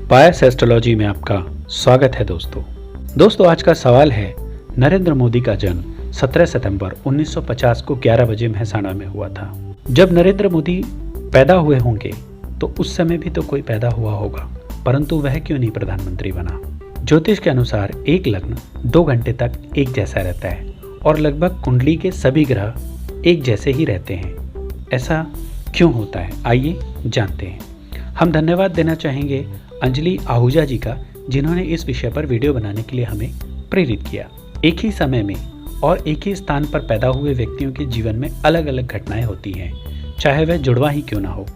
पायस astrology में आपका स्वागत है दोस्तों आज का सवाल है, नरेंद्र मोदी का जन्म 17 सितंबर 1950 को 11 बजे मेहसाणा में हुआ था। जब नरेंद्र मोदी पैदा हुए होंगे तो उस समय भी तो कोई पैदा हुआ होगा, परंतु वह क्यों नहीं प्रधानमंत्री बना। ज्योतिष के अनुसार एक लग्न 2 घंटे तक एक जैसा रहता है और लगभग कुंडली के सभी ग्रह एक जैसे ही रहते हैं। ऐसा क्यों होता है, आइए जानते हैं। हम धन्यवाद देना चाहेंगे अंजलि आहूजा जी का, जिन्होंने इस विषय पर वीडियो बनाने के लिए हमें प्रेरित किया। एक ही समय में और एक ही स्थान पर पैदा हुए व्यक्तियों के जीवन में अलग अलग घटनाएं होती हैं, चाहे वह जुड़वा ही क्यों ना हो।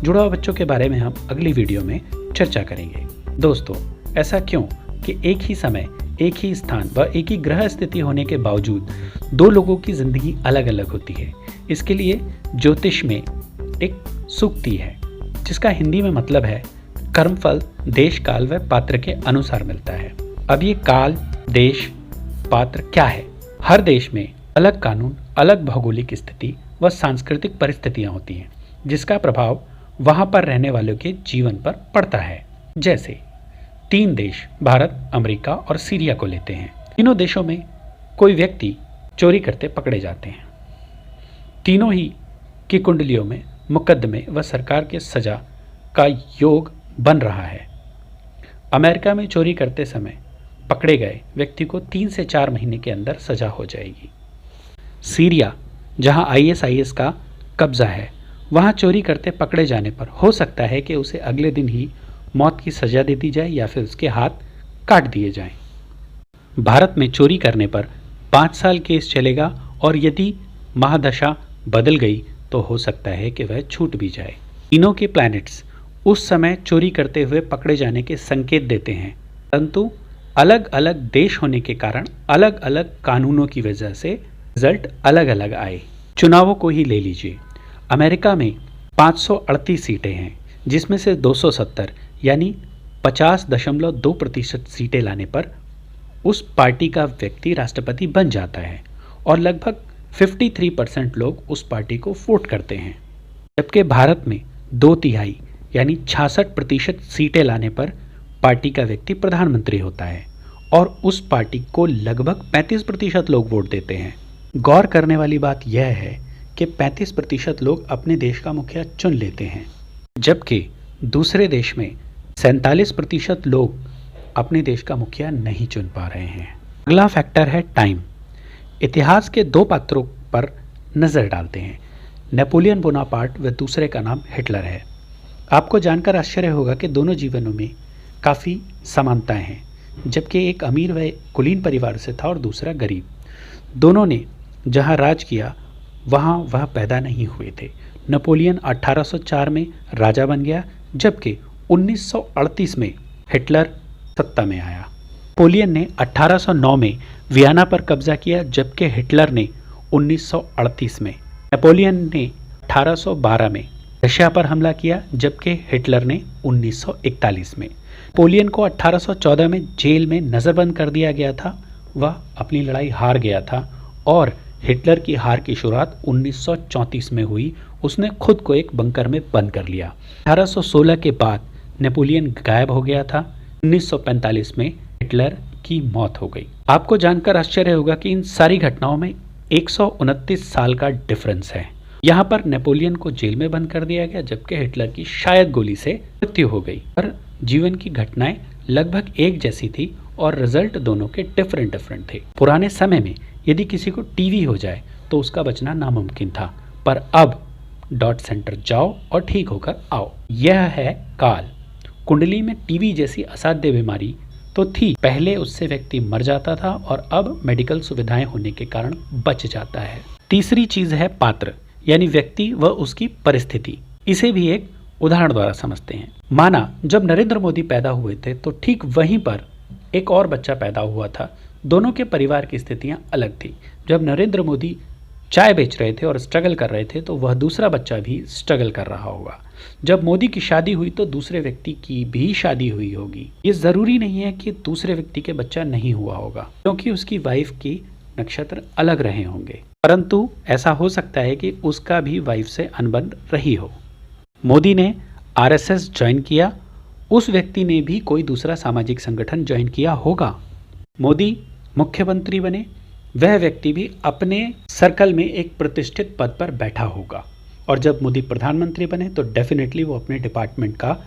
जुड़वा बच्चों के बारे में हम अगली वीडियो में चर्चा करेंगे। दोस्तों, ऐसा क्यों कि एक ही समय, एक ही स्थान व एक ही ग्रह स्थिति होने के बावजूद दो लोगों की जिंदगी अलग अलग होती है। इसके लिए ज्योतिष में एक सूक्ति है, जिसका हिंदी में मतलब है कर्मफल देश काल व पात्र के अनुसार मिलता है। अब ये काल, देश, पात्र क्या है? हर देश में अलग कानून, अलग भौगोलिक स्थिति व सांस्कृतिक परिस्थितियां होती हैं, जिसका प्रभाव वहां पर रहने वालों के जीवन पर पड़ता है। जैसे 3 देश, भारत, अमेरिका और सीरिया को लेते हैं। तीनों देशों में कोई व्यक्ति चोरी करते पकड़े जाते हैं। तीनों ही की कुंडलियों में मुकदमे व सरकार के सजा का योग बन रहा है। अमेरिका में चोरी करते समय पकड़े गए व्यक्ति को 3 से 4 महीने के अंदर सजा हो जाएगी। सीरिया, जहां ISIS का कब्जा है, वहां चोरी करते पकड़े जाने पर हो सकता है कि उसे अगले दिन ही मौत की सजा दे दी जाए या फिर उसके हाथ काट दिए जाएं। भारत में चोरी करने पर 5 साल केस चलेगा और यदि महादशा बदल गई तो हो सकता है कि वह छूट भी जाए। तीनों के प्लैनेट्स उस समय चोरी करते हुए पकड़े जाने के संकेत देते हैं, परंतु अलग अलग देश होने के कारण अलग अलग कानूनों की वजह से रिजल्ट अलग अलग आए। चुनावों को ही ले लीजिए। अमेरिका में 538 सीटें हैं, जिसमें से 270 यानी 50.2% सीटें लाने पर उस पार्टी का व्यक्ति राष्ट्रपति बन जाता है और लगभग 53% लोग उस पार्टी को वोट करते हैं। जबकि भारत में 2/3 यानी 66% सीटें लाने पर पार्टी का व्यक्ति प्रधानमंत्री होता है और उस पार्टी को लगभग 35% लोग वोट देते हैं। गौर करने वाली बात यह है कि 35% लोग अपने देश का मुखिया चुन लेते हैं, जबकि दूसरे देश में 47% लोग अपने देश का मुखिया नहीं चुन पा रहे हैं। अगला फैक्टर है टाइम। इतिहास के 2 पात्रों पर नज़र डालते हैं। नेपोलियन बोनापार्ट व दूसरे का नाम हिटलर है। आपको जानकर आश्चर्य होगा कि दोनों जीवनों में काफ़ी समानताएं हैं, जबकि एक अमीर व कुलीन परिवार से था और दूसरा गरीब। दोनों ने जहां राज किया वहां वह पैदा नहीं हुए थे। नेपोलियन 1804 में राजा बन गया, जबकि 1938 में हिटलर सत्ता में आया। नेपोलियन ने 1809 में वियना पर कब्जा किया, जबकि हिटलर ने 1938 में। नेपोलियन ने 1812 में रशिया पर हमला किया, जबकि हिटलर ने 1941 में। नेपोलियन को 1814 में जेल में नज़रबंद कर दिया गया था। वह अपनी लड़ाई हार गया था और हिटलर की हार की शुरुआत 1934 में हुई। उसने खुद को एक बंकर में बंद कर लिया। 1816 के बाद नेपोलियन गायब हो गया था। 1945 में हिटलर की मौत हो गई। आपको जानकर आश्चर्य होगा कि इन सारी घटनाओं में 129 साल का डिफरेंस है। यहाँ पर नेपोलियन को जेल में बंद कर दिया गया, जबकि हिटलर की शायद गोली से मृत्यु हो गई। पर जीवन की घटनाएं लगभग एक जैसी थी और रिजल्ट दोनों के डिफरेंट थे। पुराने समय में यदि किसी को टीवी हो जाए तो उसका बचना नामुमकिन था, पर अब डॉट सेंटर जाओ और ठीक होकर आओ। यह है काल। कुंडली में टीवी जैसी असाध्य बीमारी तो थी, पहले उससे व्यक्ति मर जाता था और अब मेडिकल सुविधाएं होने के कारण बच जाता है। तीसरी चीज है पात्र, यानी व्यक्ति व उसकी परिस्थिति। इसे भी एक उदाहरण द्वारा समझते हैं। माना जब नरेंद्र मोदी पैदा हुए थे तो ठीक वहीं पर एक और बच्चा पैदा हुआ था। दोनों के परिवार की स्थितियां अलग थी। जब नरेंद्र मोदी चाय बेच रहे थे और स्ट्रगल कर रहे थे तो वह दूसरा बच्चा भी स्ट्रगल कर रहा होगा। जब मोदी की शादी हुई तो दूसरे व्यक्ति की भी शादी हुई होगी। ये जरूरी नहीं है कि दूसरे व्यक्ति के बच्चा नहीं हुआ होगा, क्योंकि उसकी वाइफ की नक्षत्र अलग रहे होंगे, परंतु ऐसा हो सकता है कि उसका भी वाइफ से अनबन रही हो। मोदी ने RSS ज्वाइन किया उस व्यक्ति ने भी कोई दूसरा सामाजिक संगठन ज्वाइन किया होगा। मोदी मुख्यमंत्री बने, वह व्यक्ति भी अपने सर्कल में एक प्रतिष्ठित पद पर बैठा होगा, और जब मोदी प्रधानमंत्री बने तो डेफिनेटली वो अपने डिपार्टमेंट का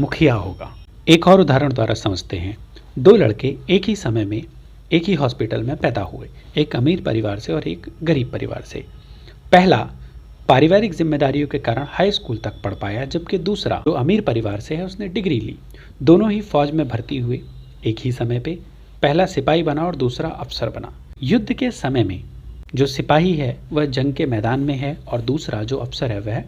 मुखिया होगा। एक और उदाहरण द्वारा समझते हैं। दो लड़के एक ही समय में एक ही हॉस्पिटल में पैदा हुए, एक अमीर परिवार से और एक गरीब परिवार से। पहला पारिवारिक जिम्मेदारियों के कारण हाई स्कूल तक पढ़ पाया, जबकि दूसरा जो अमीर परिवार से है उसने डिग्री ली। दोनों ही फौज में भर्ती हुए एक ही समय पे, पहला सिपाही बना और दूसरा अफसर बना। युद्ध के समय में जो सिपाही है वह जंग के मैदान में है और दूसरा जो अफसर है वह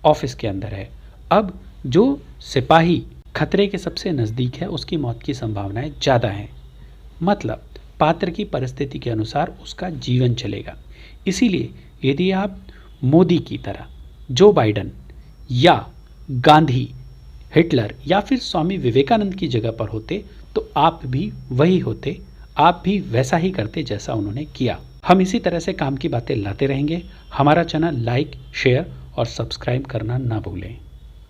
ऑफिस के अंदर है। अब जो सिपाही खतरे के सबसे नज़दीक है उसकी मौत की संभावनाएं ज़्यादा हैं, मतलब पात्र की परिस्थिति के अनुसार उसका जीवन चलेगा। इसीलिए यदि आप मोदी की तरह, जो बाइडन या गांधी, हिटलर या फिर स्वामी विवेकानंद की जगह पर होते तो आप भी वही होते, आप भी वैसा ही करते जैसा उन्होंने किया। हम इसी तरह से काम की बातें लाते रहेंगे। हमारा चैनल लाइक, शेयर और सब्सक्राइब करना ना भूलें।